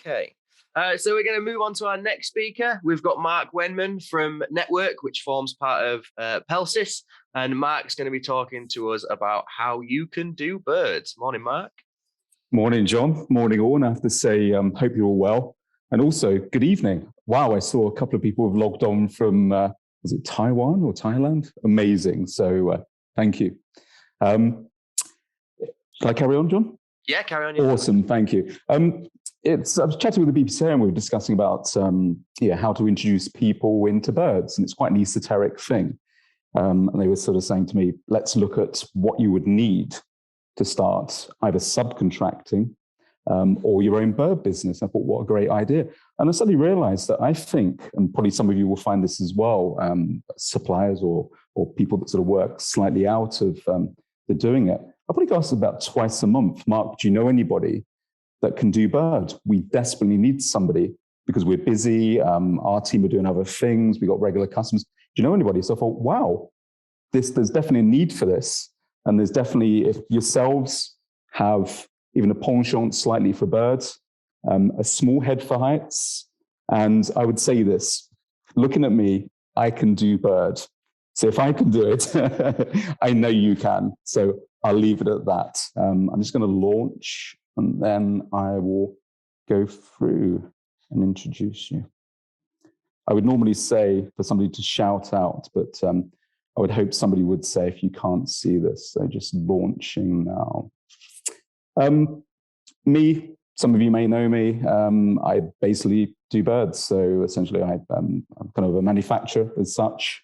Okay. So we're going to move on to our next speaker. We've got Mark Wenman from Network, which forms part of Pelsis. And Mark's going to be talking to us about how you can do birds. Morning, Mark. Morning, John. Morning, all. And I have to say, hope you're all well. And also, good evening. Wow, I saw a couple of people have logged on from, was it Taiwan or Thailand? Amazing. So thank you. Can I carry on, John? Yeah, carry on. Yeah. Awesome, thank you. I was chatting with the BPCA and we were discussing about how to introduce people into birds, and it's quite an esoteric thing. And they were sort of saying to me, let's look at what you would need to start either subcontracting or your own bird business. I thought, what a great idea. And I suddenly realized that I think, and probably some of you will find this as well, suppliers or people that sort of work slightly out of the doing it, I probably go asked about twice a month, Mark, do you know anybody that can do bird? We desperately need somebody because we're busy. Our team are doing other things. We got regular customers. Do you know anybody? So I thought, wow, there's definitely a need for this. And there's definitely, if yourselves have even a penchant slightly for birds, a small head for heights. And I would say this, looking at me, I can do bird. So if I can do it, I know you can. So I'll leave it at that. I'm just going to launch and then I will go through and introduce you. I would normally say for somebody to shout out, but I would hope somebody would say if you can't see this. So just launching now. Me, some of you may know me. I basically do birds. So essentially I'm kind of a manufacturer as such.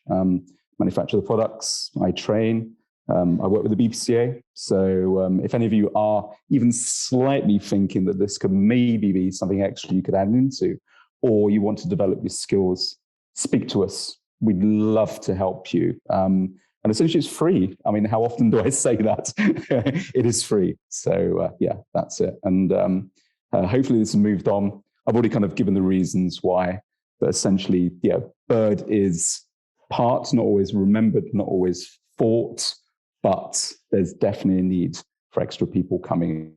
Manufacture the products, I train, I work with the BPCA. So if any of you are even slightly thinking that this could maybe be something extra you could add into, or you want to develop your skills, speak to us. We'd love to help you. And essentially it's free. I mean, how often do I say that? It is free. So yeah, that's it. And hopefully this has moved on. I've already kind of given the reasons why, but essentially, yeah, bird is part, not always remembered, not always thought, but there's definitely a need for extra people coming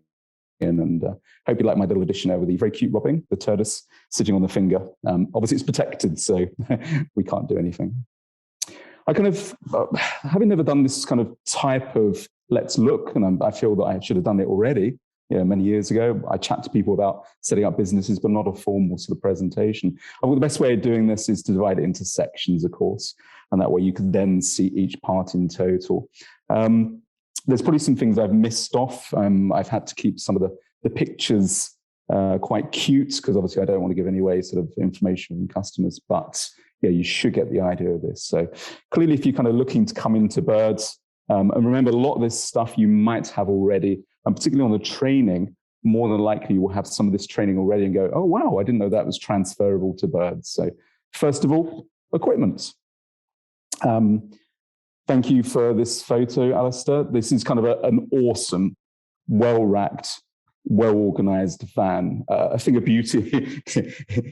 in. And hope you like my little addition over the very cute robin, the tortoise sitting on the finger. Obviously it's protected, so we can't do anything. I kind of, having never done this kind of type of let's look, and I feel that I should have done it already, many years ago. I chat to people about setting up businesses, but not a formal sort of presentation. I think the best way of doing this is to divide it into sections, of course, and that way you can then see each part in total. There's probably some things I've missed off. I've had to keep some of the pictures quite cute, because obviously I don't want to give any away sort of information from customers, but yeah, you should get the idea of this. So clearly, if you're kind of looking to come into birds, and remember, a lot of this stuff you might have already, and particularly on the training, more than likely you will have some of this training already and go, oh, wow, I didn't know that was transferable to birds. So first of all, equipment. Thank you for this photo, Alistair. This is kind of an awesome, well-racked, well-organized van, a thing of beauty,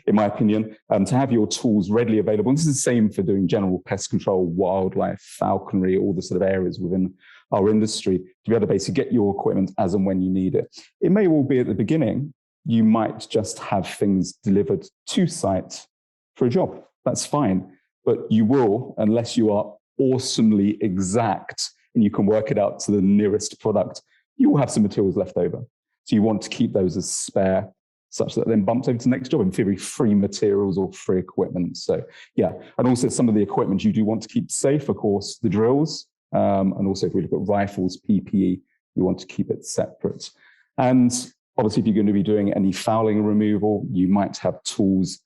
in my opinion, to have your tools readily available. And this is the same for doing general pest control, wildlife, falconry, all the sort of areas within our industry, to be able to basically get your equipment as and when you need it. It may well be at the beginning, you might just have things delivered to site for a job. That's fine. But you will, unless you are awesomely exact and you can work it out to the nearest product, you will have some materials left over. So you want to keep those as spare, such that then bumps over to the next job, in theory, free materials or free equipment. So yeah, and also some of the equipment you do want to keep safe, of course, the drills, and also if we look at rifles, PPE, you want to keep it separate. And obviously, if you're going to be doing any fouling removal, you might have tools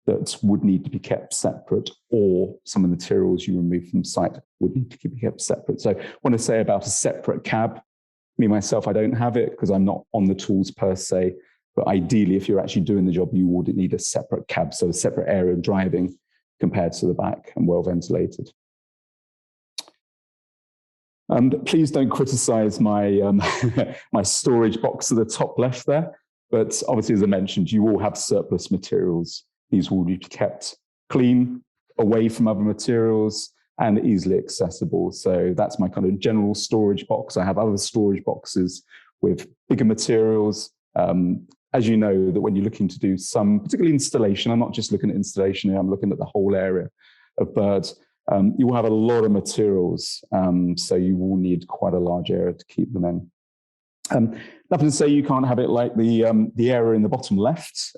that would need to be kept separate, or some of the materials you remove from site would need to be kept separate. So I want to say about a separate cab. Me, myself, I don't have it because I'm not on the tools per se, but ideally, if you're actually doing the job, you would need a separate cab, so a separate area of driving compared to the back and well ventilated. And please don't criticize my, my storage box at the top left there, but obviously, as I mentioned, you will have surplus materials. These will be kept clean, away from other materials, and easily accessible. So that's my kind of general storage box. I have other storage boxes with bigger materials, as you know, that when you're looking to do some, particularly installation, I'm not just looking at installation here, I'm looking at the whole area of birds. You will have a lot of materials, so you will need quite a large area to keep them in. Nothing to say you can't have it like the area in the bottom left,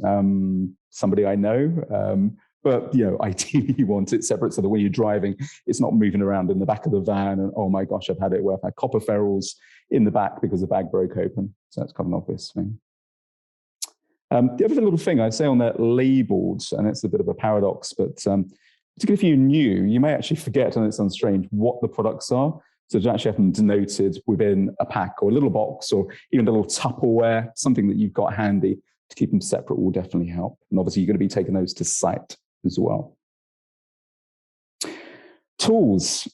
somebody I know, but ideally you want it separate so that when you're driving, it's not moving around in the back of the van and, oh my gosh, I've had it where I've had copper ferrules in the back because the bag broke open. So that's kind of an obvious thing. The other little thing I say on that labeled, and it's a bit of a paradox, but particularly if you're new, you may actually forget, and it sounds strange, what the products are. So to actually have them denoted within a pack or a little box or even a little Tupperware, something that you've got handy to keep them separate will definitely help. And obviously you're going to be taking those to site as well. Tools.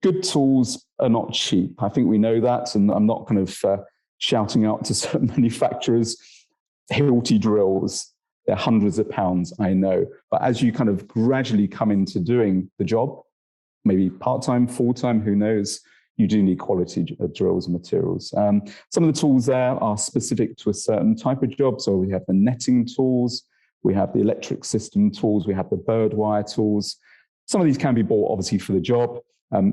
Good tools are not cheap. I think we know that, and I'm not kind of shouting out to certain manufacturers. Hilti drills, they're hundreds of pounds, I know. But as you kind of gradually come into doing the job, maybe part-time, full-time, who knows, you do need quality drills and materials. Some of the tools there are specific to a certain type of job. So we have the netting tools, we have the electric system tools, we have the bird wire tools. Some of these can be bought obviously for the job.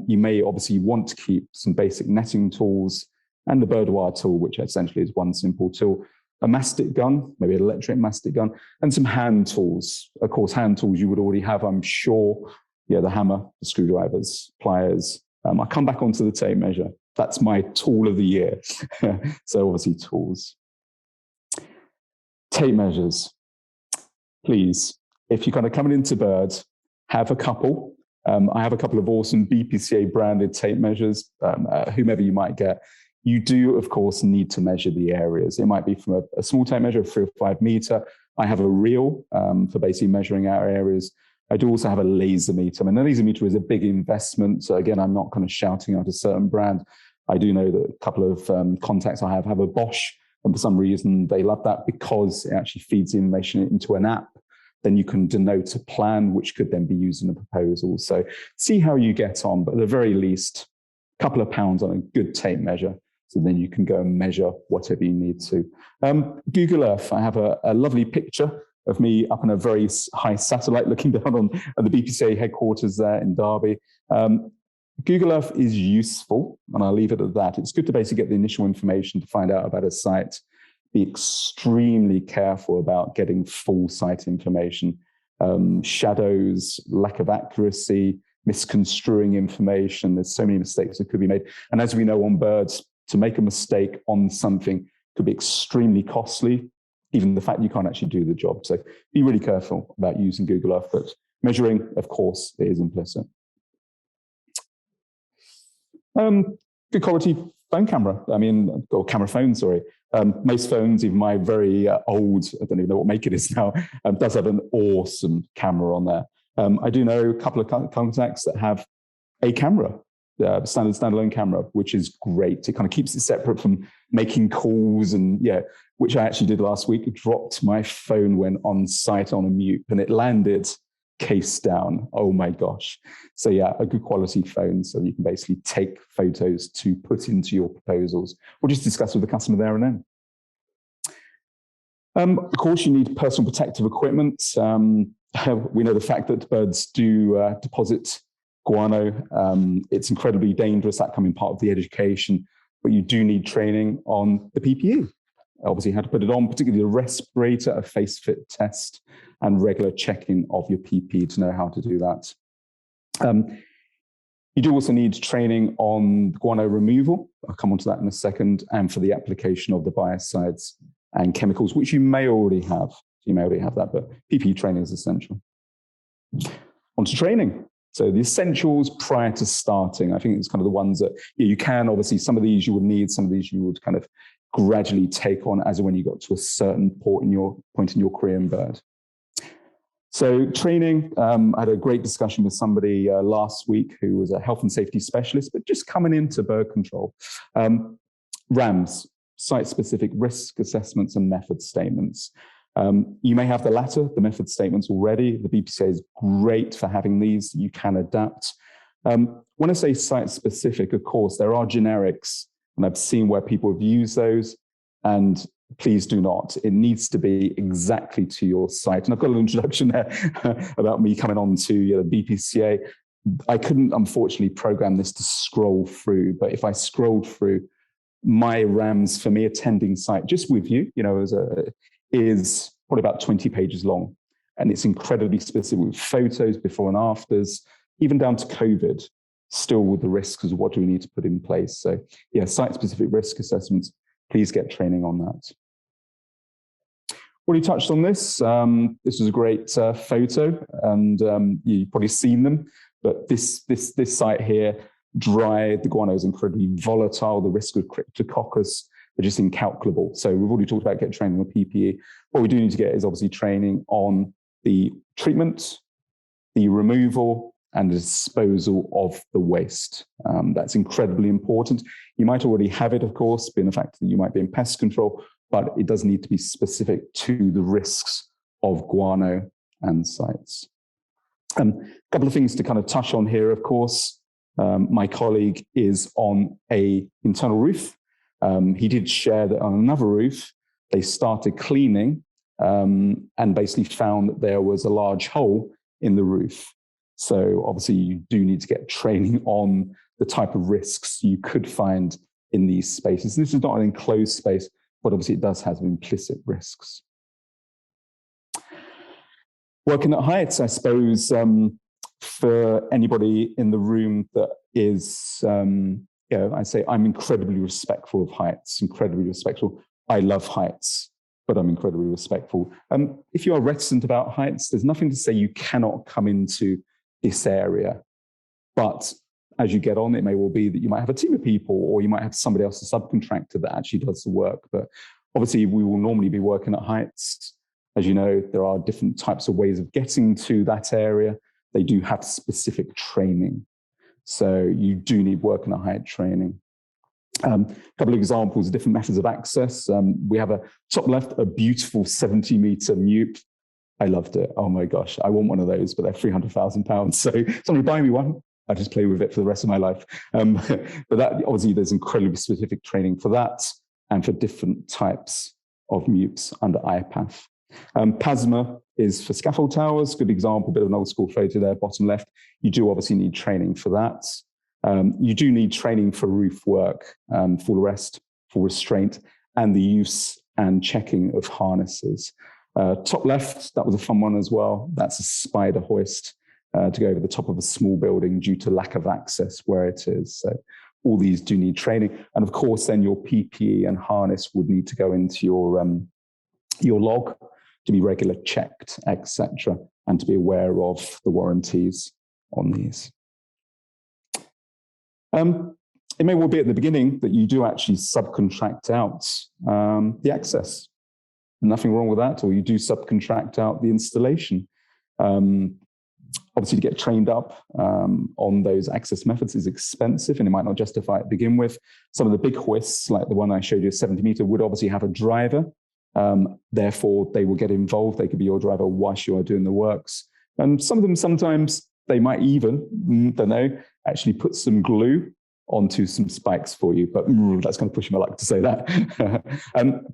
You may obviously want to keep some basic netting tools and the bird wire tool, which essentially is one simple tool. A mastic gun, maybe an electric mastic gun, and some hand tools. Of course, hand tools you would already have, I'm sure. Yeah, the hammer, the screwdrivers, pliers. I come back onto the tape measure. That's my tool of the year. So obviously tools. Tape measures. Please, if you're kind of coming into birds, have a couple. I have a couple of awesome BPCA branded tape measures, whomever you might get. You do, of course, need to measure the areas. It might be from a small tape measure of 3 or 5 meter. I have a reel for basically measuring our areas. I do also have a laser meter. I mean, the laser meter is a big investment. So again, I'm not kind of shouting out a certain brand. I do know that a couple of contacts I have a Bosch, and for some reason they love that because it actually feeds the information into an app. Then you can denote a plan, which could then be used in a proposal. So see how you get on, but at the very least, a couple of pounds on a good tape measure. So then you can go and measure whatever you need to. Google Earth, I have a lovely picture of me up in a very high satellite looking down on the BPCA headquarters there in Derby. Google Earth is useful, and I'll leave it at that. It's good to basically get the initial information to find out about a site. Be extremely careful about getting full site information. Shadows, lack of accuracy, misconstruing information. There's so many mistakes that could be made. And as we know on birds, to make a mistake on something could be extremely costly, even the fact you can't actually do the job. So be really careful about using Google Earth, but measuring, of course, it is implicit. Good quality phone camera. I mean, or camera phone, sorry. Most phones, even my very old, I don't even know what make it is now, does have an awesome camera on there. I do know a couple of contacts that have a camera, standalone camera, which is great. It kind of keeps it separate from making calls and which I actually did last week. Dropped my phone when on site on a mute and it landed case down. Oh my gosh. So yeah, a good quality phone so you can basically take photos to put into your proposals or just discuss with the customer there and then. Of course, you need personal protective equipment. We know the fact that birds do deposit guano. It's incredibly dangerous, that coming part of the education, but you do need training on the PPE. Obviously, how to put it on, particularly the respirator, a face fit test, and regular checking of your PPE to know how to do that. You do also need training on guano removal. I'll come on to that in a second, and for the application of the biocides and chemicals, which you may already have. You may already have that, but PPE training is essential. On to training. So the essentials prior to starting, I think it's kind of the ones that you can, obviously, some of these you would need, some of these you would kind of gradually take on as when you got to a certain point in your career in bird. So training, I had a great discussion with somebody last week who was a health and safety specialist, but just coming into bird control. RAMs, site-specific risk assessments and method statements. You may have the latter, the method statements already. The BPCA is great for having these. You can adapt. When I say site-specific, of course, there are generics, and I've seen where people have used those, and please do not. It needs to be exactly to your site. And I've got an introduction there about me coming on to the BPCA. I couldn't, unfortunately, program this to scroll through, but if I scrolled through, my RAMs for me attending site just with you, is probably about 20 pages long. And it's incredibly specific with photos before and afters, even down to COVID, still with the risks of what do we need to put in place. So yeah, site-specific risk assessments, please get training on that. Already touched on this. This was a great photo, and you've probably seen them, but this site here, dry, the guano is incredibly volatile, the risk of cryptococcus are just incalculable. So we've already talked about getting training on PPE. What we do need to get is obviously training on the treatment, the removal, and the disposal of the waste. That's incredibly important. You might already have it, of course, being the fact that you might be in pest control, but it does need to be specific to the risks of guano and sites. A couple of things to kind of touch on here, of course. My colleague is on an internal roof. He did share that on another roof, they started cleaning and basically found that there was a large hole in the roof. So obviously you do need to get training on the type of risks you could find in these spaces. This is not an enclosed space, but obviously it does have implicit risks. Working at heights, I suppose, for anybody in the room that is, I say I'm incredibly respectful of heights, incredibly respectful. I love heights, but I'm incredibly respectful. If you are reticent about heights, there's nothing to say you cannot come into this area. But as you get on, it may well be that you might have a team of people, or you might have somebody else, a subcontractor that actually does the work. But obviously we will normally be working at heights. As you know, there are different types of ways of getting to that area. They do have specific training. So you do need working at height training. A couple of examples of different methods of access. We have a top left, a beautiful 70-meter mute. I loved it. Oh my gosh, I want one of those, but they're £300,000. So somebody buy me one. I just play with it for the rest of my life. But that, obviously, there's incredibly specific training for that and for different types of mutes under IPAF. PASMA is for scaffold towers. Good example, bit of an old school photo there, bottom left. You do obviously need training for that. You do need training for roof work, full arrest, full restraint, and the use and checking of harnesses. Top left, that was a fun one as well. That's a spider hoist to go over the top of a small building due to lack of access where it is. So all these do need training. And of course, then your PPE and harness would need to go into your log to be regular checked, etc., and to be aware of the warranties on these. It may well be at the beginning that you do actually subcontract out the access. Nothing wrong with that, or you do subcontract out the installation. Obviously, to get trained up on those access methods is expensive, and it might not justify it to begin with. Some of the big hoists, like the one I showed you, 70-meter, would obviously have a driver. Therefore, they will get involved. They could be your driver whilst you are doing the works. And some of them, sometimes they might even, don't know, actually put some glue onto some spikes for you. But that's kind of pushing my luck to say that.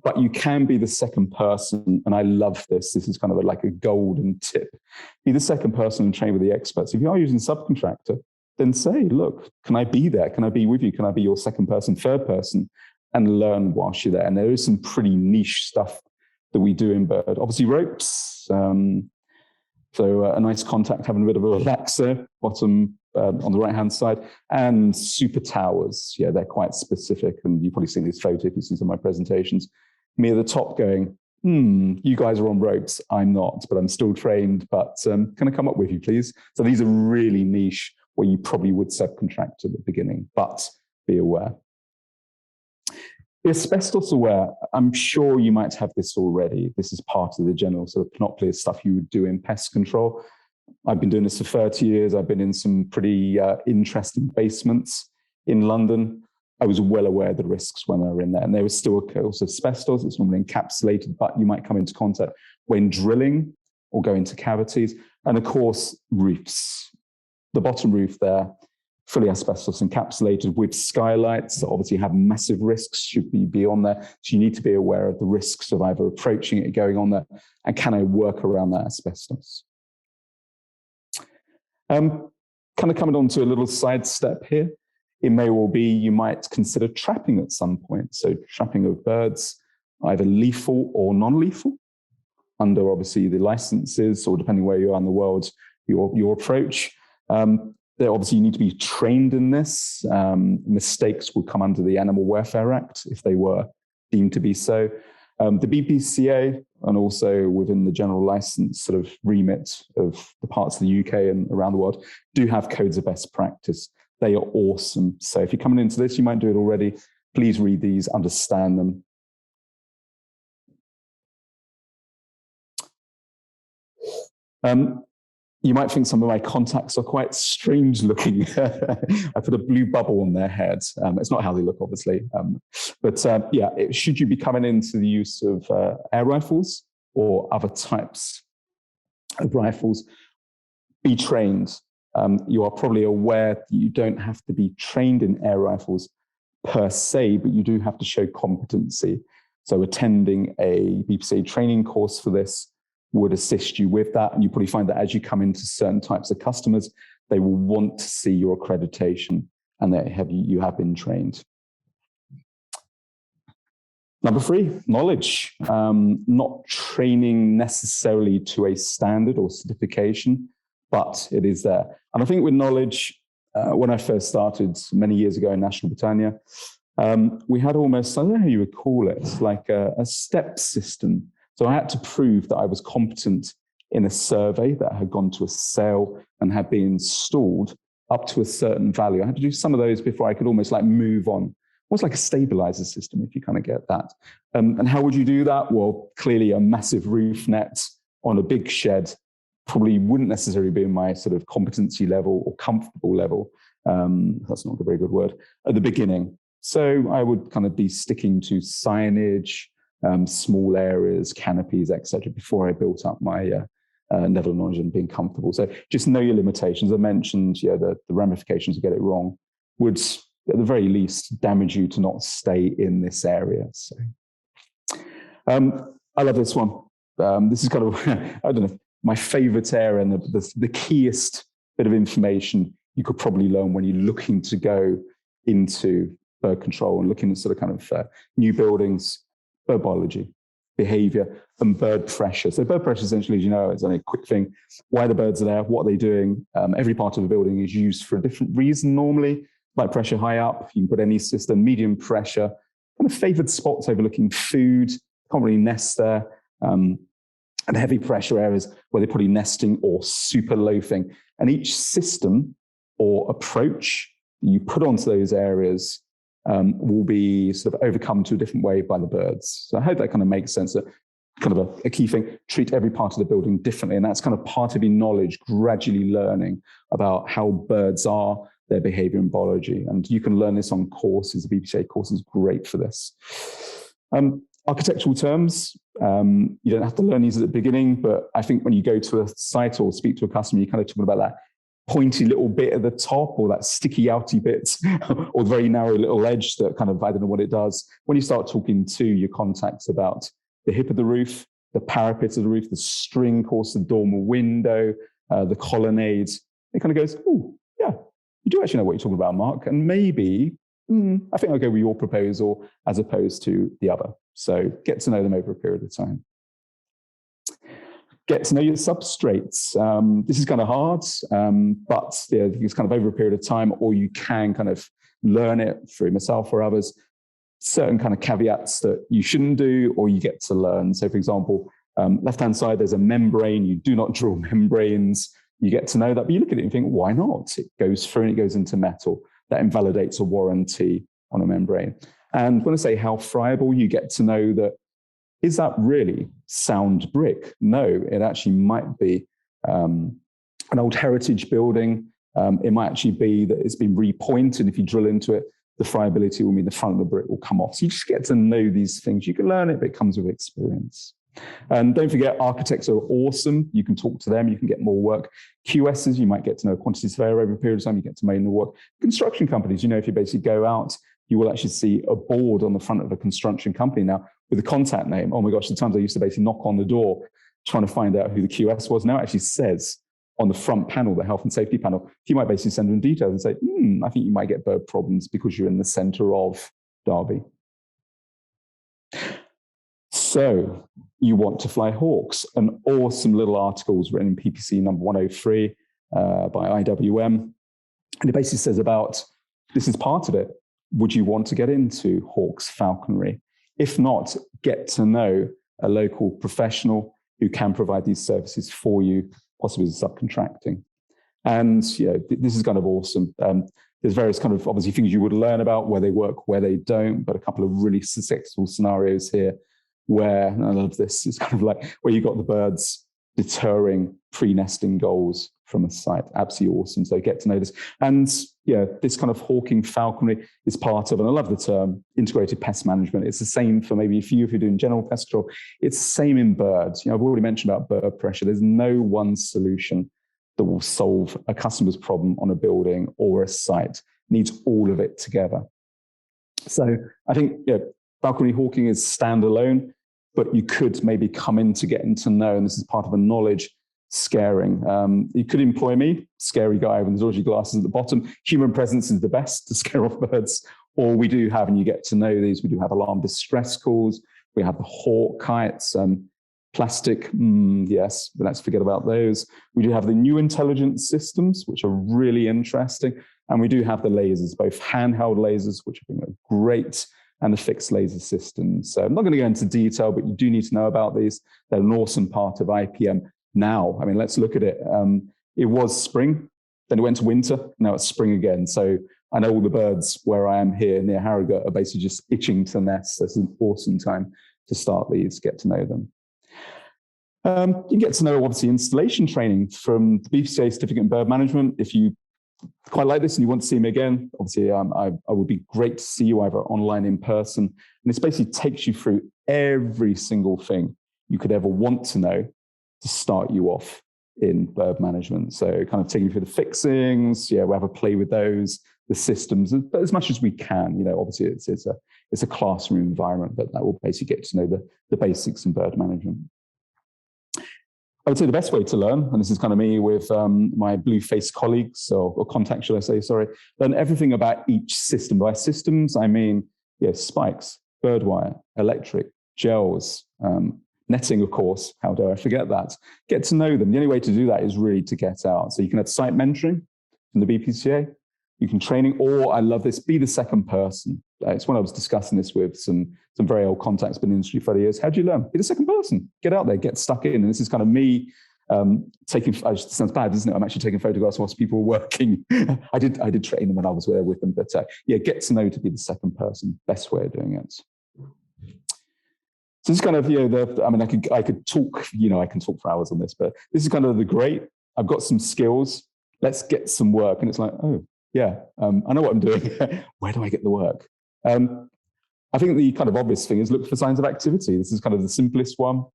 But you can be the second person. And I love this. This is kind of like a golden tip. Be the second person and train with the experts. If you are using subcontractor, then say, look, can I be there? Can I be with you? Can I be your second person, third person? And learn whilst you're there. And there is some pretty niche stuff that we do in bird. Obviously ropes. So a nice contact, having a bit of a relaxer, bottom on the right-hand side, and super towers. Yeah, they're quite specific. And you've probably seen this photo if you've seen some of my presentations. Me at the top going, you guys are on ropes. I'm not, but I'm still trained. But can I come up with you, please? So these are really niche where you probably would subcontract at the beginning, but be aware. Asbestos aware, I'm sure you might have this already. This is part of the general sort of panoply of stuff you would do in pest control. I've been doing this for 30 years. I've been in some pretty interesting basements in London. I was well aware of the risks when I were in there. And there was still a course of asbestos. It's normally encapsulated, but you might come into contact when drilling or go into cavities. And of course, roofs. The bottom roof there, fully asbestos encapsulated with skylights that obviously have massive risks should be on there. So you need to be aware of the risks of either approaching it, going on there, and can I work around that asbestos? Kind of coming on to a little sidestep here. It may well be you might consider trapping at some point. So trapping of birds, either lethal or non-lethal, under obviously the licenses, or depending where you are in the world, your approach. There obviously you need to be trained in this. Mistakes will come under the Animal Welfare Act if they were deemed to be so. The BPCA, and also within the general license sort of remit of the parts of the UK and around the world, do have codes of best practice. They are awesome. So if you're coming into this, you might do it already. Please read these, understand them. You might think some of my contacts are quite strange looking. I put a blue bubble on their head. It's not how they look, obviously. Yeah, should you be coming into the use of air rifles or other types of rifles, be trained. You are probably aware that you don't have to be trained in air rifles per se, but you do have to show competency. So attending a BPCA training course for this would assist you with that. And you probably find that as you come into certain types of customers, they will want to see your accreditation and that you have been trained. Number 3, knowledge. Not training necessarily to a standard or certification, but it is there. And I think with knowledge, when I first started many years ago in National Britannia, we had almost, I don't know how you would call it, like a step system. So I had to prove that I was competent in a survey that had gone to a sale and had been installed up to a certain value. I had to do some of those before I could almost like move on. Almost like a stabilizer system, if you kind of get that. And how would you do that? Well, clearly a massive roof net on a big shed probably wouldn't necessarily be in my sort of competency level or comfortable level. That's not a very good word at the beginning. So I would kind of be sticking to signage, small areas, canopies, etc., before I built up my level of knowledge and being comfortable. So just know your limitations. I mentioned, the ramifications to get it wrong would, at the very least, damage you to not stay in this area. So, I love this one. This is kind of, I don't know, my favorite area and the keyest bit of information you could probably learn when you're looking to go into bird control and looking at sort of kind of new buildings. Bird biology, behavior, and bird pressure. So bird pressure, essentially, as you know, is only a quick thing. Why the birds are there, what are they doing? Every part of the building is used for a different reason normally. Light pressure high up, you can put any system, medium pressure, kind of favored spots overlooking food, can't really nest there. And heavy pressure areas where they're probably nesting or super loafing. And each system or approach you put onto those areas will be sort of overcome to a different way by the birds. So I hope that kind of makes sense. That kind of a key thing, treat every part of the building differently. And that's kind of part of your knowledge, gradually learning about how birds are, their behavior and biology. And you can learn this on courses. The BPCA course is great for this. Architectural terms, you don't have to learn these at the beginning, but I think when you go to a site or speak to a customer, you're kind of talking about that pointy little bit at the top, or that sticky outy bit, or the very narrow little edge that kind of, I don't know what it does. When you start talking to your contacts about the hip of the roof, the parapet of the roof, the string course, the dormer window, the colonnades, it kind of goes, oh, yeah, you do actually know what you're talking about, Mark. And maybe, I think I'll go with your proposal as opposed to the other. So get to know them over a period of time. Get to know your substrates. This is kind of hard, but it's kind of over a period of time, or you can kind of learn it through myself or others. Certain kind of caveats that you shouldn't do, or you get to learn. So for example, left-hand side, there's a membrane. You do not draw membranes. You get to know that, but you look at it and think, why not? It goes through and it goes into metal. That invalidates a warranty on a membrane. And when I say how friable, you get to know that, is that really sound brick? No, it actually might be an old heritage building. It might actually be that it's been repointed. If you drill into it, the friability will mean the front of the brick will come off. So you just get to know these things. You can learn it, but it comes with experience. And don't forget, architects are awesome. You can talk to them. You can get more work. QSs, you might get to know a quantity surveyor over a period of time. You get to know the work. Construction companies, if you basically go out, you will actually see a board on the front of a construction company now with a contact name. Oh my gosh, the times I used to basically knock on the door trying to find out who the QS was. Now it actually says on the front panel, the health and safety panel, you might basically send them details and say, I think you might get bird problems because you're in the center of Derby. So you want to fly hawks. An awesome little article was written in BPCA number 103 by IWM. And it basically says about, this is part of it. Would you want to get into hawks falconry? If not, get to know a local professional who can provide these services for you, possibly as subcontracting. And this is kind of awesome. There's various kind of obviously things you would learn about where they work, where they don't, but a couple of really successful scenarios here where, and I love this, it's kind of like where you got the birds deterring pre-nesting goals from a site. Absolutely awesome. So get to know this. And this kind of hawking falconry is part of, and I love the term, integrated pest management. It's the same for maybe if you're doing general pest control. It's the same in birds. I've already mentioned about bird pressure. There's no one solution that will solve a customer's problem on a building or a site. It needs all of it together. So I think falconry hawking is standalone, but you could maybe come in to getting to know, and this is part of a knowledge scaring. You could employ me, scary guy with the dodgy glasses at the bottom. Human presence is the best to scare off birds. Or we do have, and you get to know these, we do have alarm distress calls. We have the hawk kites, plastic, yes, but let's forget about those. We do have the new intelligence systems, which are really interesting. And we do have the lasers, both handheld lasers, which I think are great, and the fixed laser systems. So I'm not going to go into detail, but you do need to know about these. They're an awesome part of IPM now. I mean, let's look at it. It was spring, then it went to winter, now it's spring again. So I know all the birds where I am here near Harrogate are basically just itching to nest. So it's an awesome time to start these, get to know them. You get to know, obviously, installation training from the BPCA certificate in bird management. If you quite like this and you want to see me again, obviously I would be great to see you either online, in person. And this basically takes you through every single thing you could ever want to know to start you off in bird management. So kind of taking you through the fixings, we'll have a play with those, the systems, but as much as we can. Obviously it's a classroom environment, but that will basically get to know the basics in bird management. I would say the best way to learn, and this is kind of me with my blue-faced colleagues, or contact, should I say, sorry, learn everything about each system. By systems, I mean, spikes, bird wire, electric, gels, netting, of course. How dare I forget that? Get to know them. The only way to do that is really to get out. So you can have site mentoring from the BPCA. You can training, or I love this, be the second person. It's when I was discussing this with some very old contacts, been in the industry for 30 years. How do you learn? Be the second person. Get out there, get stuck in. And this is kind of me taking, it sounds bad, isn't it? I'm actually taking photographs whilst people were working. I did train them when I was there with them, but get to know to be the second person. Best way of doing it. So this is kind of, I could talk, I can talk for hours on this, but this is kind of the great, I've got some skills, let's get some work. And it's like, oh, yeah, I know what I'm doing. Where do I get the work? I think the kind of obvious thing is look for signs of activity. This is kind of the simplest one.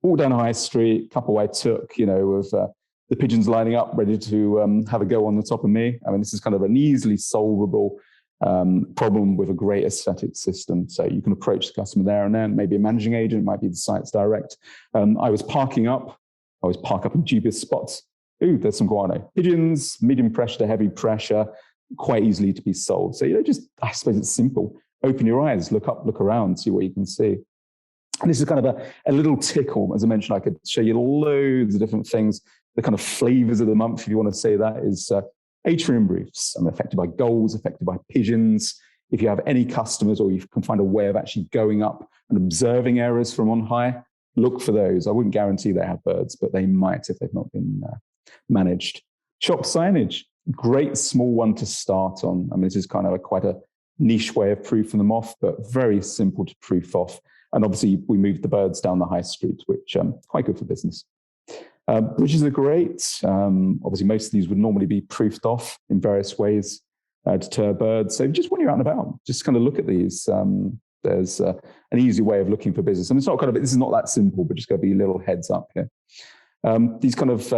Walk down High Street, couple I took, of the pigeons lining up, ready to have a go on the top of me. I mean, this is kind of an easily solvable problem with a great aesthetic system. So you can approach the customer there and then, maybe a managing agent, might be the site's direct. I was park up in dubious spots. Ooh, there's some guano. Pigeons, medium pressure to heavy pressure, quite easily to be sold. So, I suppose it's simple. Open your eyes, look up, look around, see what you can see. And this is kind of a little tickle. As I mentioned, I could show you loads of different things. The kind of flavors of the month, if you want to say that, is atrium roofs. Affected by gulls, affected by pigeons. If you have any customers, or you can find a way of actually going up and observing areas from on high, look for those. I wouldn't guarantee they have birds, but they might if they've not been managed. Shop signage, great small one to start on. This is kind of quite a niche way of proofing them off, but very simple to proof off. And obviously we moved the birds down the high street, which quite good for business. Bridges are great. Obviously most of these would normally be proofed off in various ways to deter birds. So just when you're out and about, just kind of look at these. there's an easy way of looking for business. And it's not this is not that simple, but just got to be a little heads up here. These kind of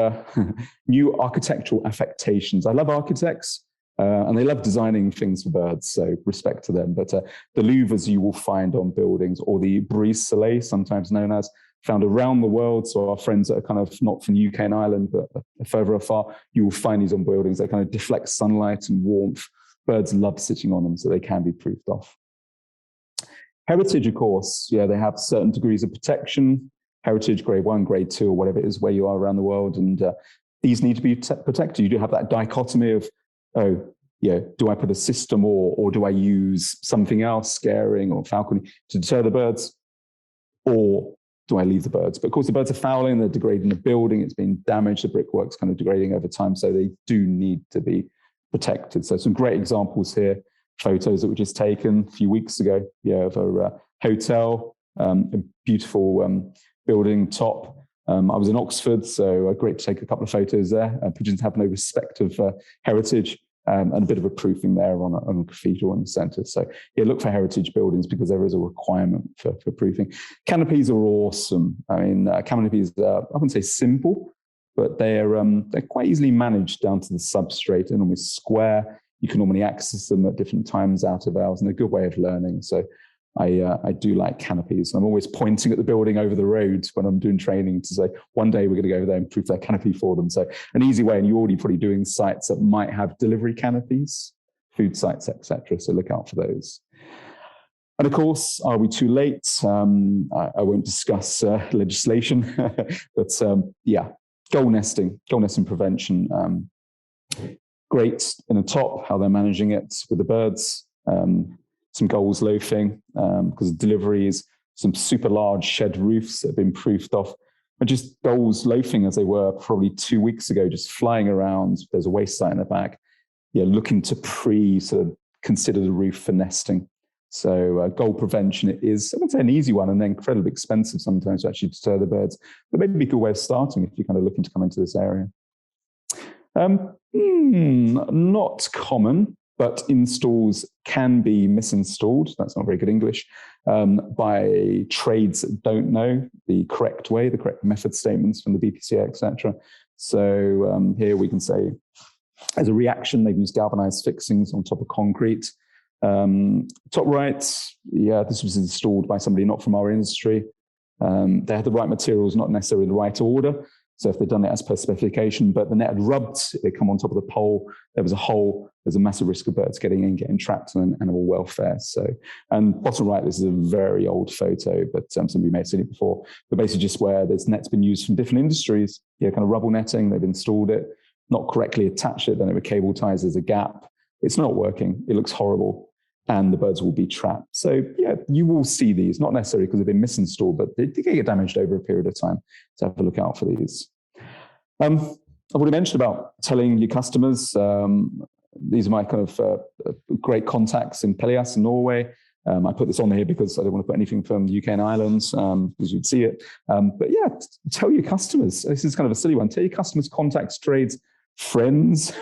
new architectural affectations. I love architects. And they love designing things for birds, so respect to them. But the louvers you will find on buildings, or the brise soleil, sometimes known as, found around the world. So our friends that are kind of not from the UK and Ireland, but further afar, you will find these on buildings. They kind of deflect sunlight and warmth. Birds love sitting on them, so they can be proofed off. Heritage, of course, yeah, they have certain degrees of protection. Heritage, grade 1, grade 2, or whatever it is where you are around the world. And these need to be protected. You do have that dichotomy of, oh, yeah, do I put a system or do I use something else, scaring or falconing, to deter the birds? Or do I leave the birds? But of course, the birds are fouling, they're degrading the building, it's been damaged, the brickwork's kind of degrading over time, so they do need to be protected. So some great examples here, photos that were just taken a few weeks ago, yeah, of a hotel, a beautiful building top. I was in Oxford, so great to take a couple of photos there. Pigeons have no respect of heritage, and a bit of a proofing there on a cathedral in the centre. So yeah, look for heritage buildings because there is a requirement for proofing. Canopies are awesome. I mean, canopies are, I wouldn't say simple, but they're quite easily managed down to the substrate. They're normally square. You can normally access them at different times out of hours, and they're a good way of learning. So I do like canopies. I'm always pointing at the building over the road when I'm doing training to say, one day we're going to go over there and proof their canopy for them. So an easy way, and you're already probably doing sites that might have delivery canopies, food sites, etc. So look out for those. And of course, are we too late? I won't discuss legislation, but yeah, goal nesting prevention. Great in the top, how they're managing it with the birds. Some goals loafing because of deliveries, some super large shed roofs that have been proofed off, and just goals loafing as they were probably 2 weeks ago, just flying around. There's a waste site in the back, yeah, looking to sort of consider the roof for nesting. So goal prevention is, I wouldn't say an easy one, and then incredibly expensive sometimes to actually deter the birds, but maybe a good way of starting if you're kind of looking to come into this area. Not common, but installs can be misinstalled. That's not very good English, by trades that don't know the correct way, the correct method statements from the BPCA, etc. So here we can say, as a reaction, they've used galvanized fixings on top of concrete. Top right, yeah, this was installed by somebody not from our industry. They had the right materials, not necessarily the right order. So if they'd done it as per specification, but the net had rubbed, they come on top of the pole, there was a hole, there's a massive risk of birds getting in, getting trapped in animal welfare. So, and bottom right, this is a very old photo, but some of you may have seen it before, but basically just where this net's been used from different industries, yeah, kind of rubble netting, they've installed it, not correctly attached it, then it with cable ties, there's a gap. It's not working, it looks horrible, and the birds will be trapped. So yeah, you will see these, not necessarily because they've been misinstalled, but they get damaged over a period of time. So have a look out for these. I've already mentioned about telling your customers. These are my kind of great contacts in Pelias in Norway. I put this on here because I don't want to put anything from the UK and Ireland because you'd see it. But yeah, tell your customers. This is kind of a silly one. Tell your customers, contacts, trades, friends,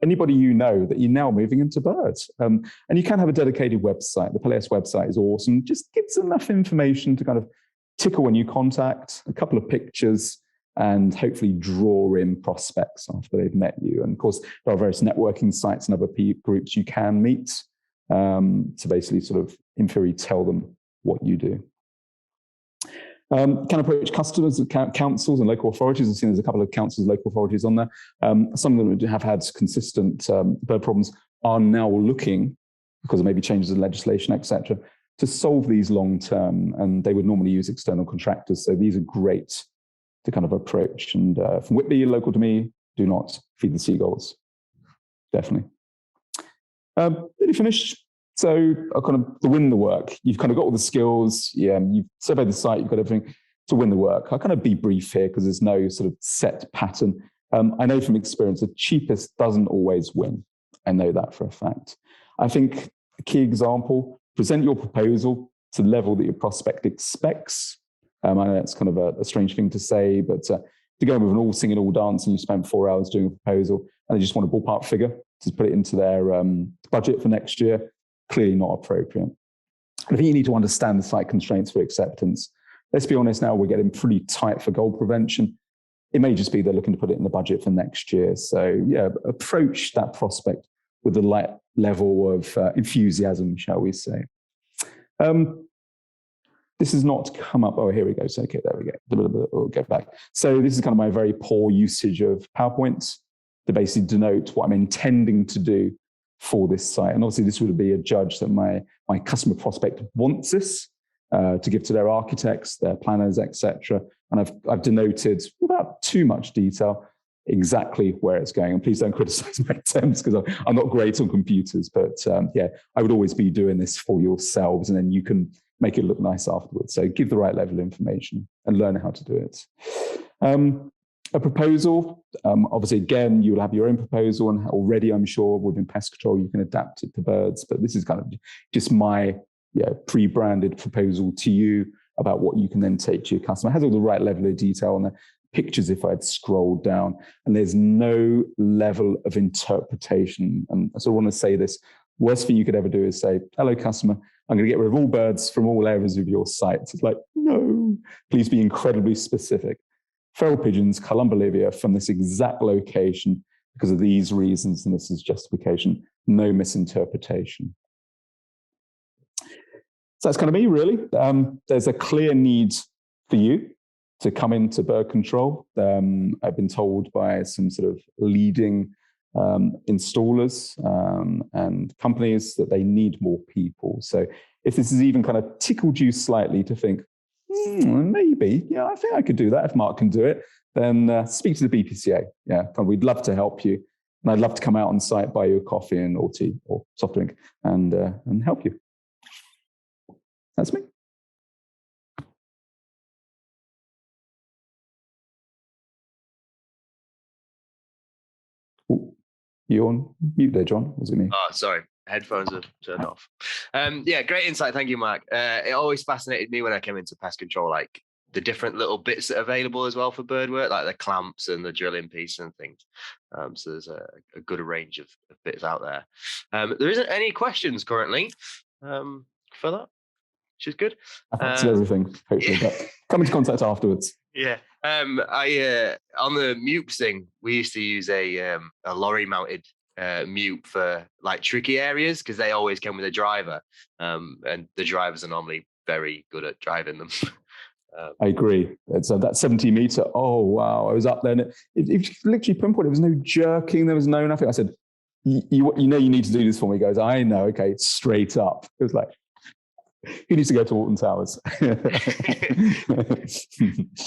anybody you know that you're now moving into birds. And you can have a dedicated website. The Pelias website is awesome. Just gives enough information to kind of tickle a new contact, a couple of pictures, and hopefully draw in prospects after they've met you. And of course, there are various networking sites and other groups you can meet to basically sort of, in theory, tell them what you do. Can approach customers, councils and local authorities. I've seen there's a couple of councils and local authorities on there. Some of them have had consistent bird problems, are now looking, because of maybe changes in legislation, etc., to solve these long term, and they would normally use external contractors. So these are great to kind of approach. And from Whitby, local to me, do not feed the seagulls. Definitely. Nearly finished. So kind of to win the work, you've kind of got all the skills. Yeah, you've surveyed the site, you've got everything to win the work. I'll kind of be brief here because there's no sort of set pattern. I know from experience, the cheapest doesn't always win. I know that for a fact. I think a key example, present your proposal to the level that your prospect expects. I know that's kind of a strange thing to say, but to go with an all singing, all dance, and you spend 4 hours doing a proposal, and they just want a ballpark figure to put it into their budget for next year, clearly not appropriate. I think you need to understand the site constraints for acceptance. Let's be honest now, we're getting pretty tight for gold prevention. It may just be they're looking to put it in the budget for next year. So yeah, approach that prospect with the right level of enthusiasm, shall we say. This has not come up. Oh, here we go. So, okay, there we go. We'll get back. So this is kind of my very poor usage of PowerPoints to basically denote what I'm intending to do for this site. And obviously this would be a judge that my customer prospect wants this to give to their architects, their planners, etc. And I've denoted without too much detail exactly where it's going. And please don't criticize my attempts because I'm not great on computers, but yeah, I would always be doing this for yourselves and then you can make it look nice afterwards. So give the right level of information and learn how to do it. A proposal, obviously, again, you'll have your own proposal, and already I'm sure within pest control, you can adapt it to birds, but this is kind of just my pre-branded proposal to you about what you can then take to your customer. It has all the right level of detail and the pictures if I'd scrolled down, and there's no level of interpretation. And so I want to say this, worst thing you could ever do is say, hello, customer, I'm going to get rid of all birds from all areas of your site. It's like, no, please be incredibly specific. Feral pigeons, Columbolivia, from this exact location because of these reasons, and this is justification, no misinterpretation. So that's kind of me, really. There's a clear need for you to come into bird control. I've been told by some sort of leading installers and companies that they need more people. So if this has even kind of tickled you slightly to think, maybe, yeah, I think I could do that if Mark can do it, then speak to the BPCA. Yeah, we'd love to help you. And I'd love to come out on site, buy you a coffee or tea or soft drink and help you. That's me. Ooh, you on mute there, John? Was it me? Oh, sorry. Headphones are turned off. Yeah, great insight. Thank you, Mark. It always fascinated me when I came into pest control, like the different little bits that are available as well for bird work, like the clamps and the drilling piece and things. So there's a good range of bits out there. There isn't any questions currently for that, which is good. That's everything, hopefully, but come into contact afterwards. Yeah. I on the mutes thing, we used to use a lorry mounted mute for like tricky areas because they always came with a driver, and the drivers are normally very good at driving them. I agree. So that 70 meter, oh wow, I was up there and it literally pinpointed. There was no jerking, there was no nothing. I said, you know you need to do this for me. He goes, I know, okay, it's straight up. It was like, who needs to go to Alton Towers?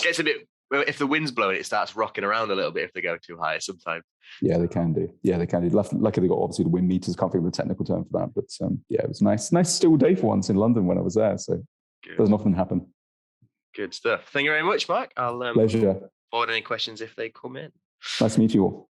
Gets a bit, if the wind's blowing, it starts rocking around a little bit if they go too high sometimes. Yeah, they can do. Yeah, they can do. Luckily, they got obviously the wind meters. Can't think of the technical term for that, but yeah, it was nice still day for once in London when I was there. So it doesn't often happen. Good stuff. Thank you very much, Mark. I'll Pleasure. forward any questions if they come in. Nice to meet you all.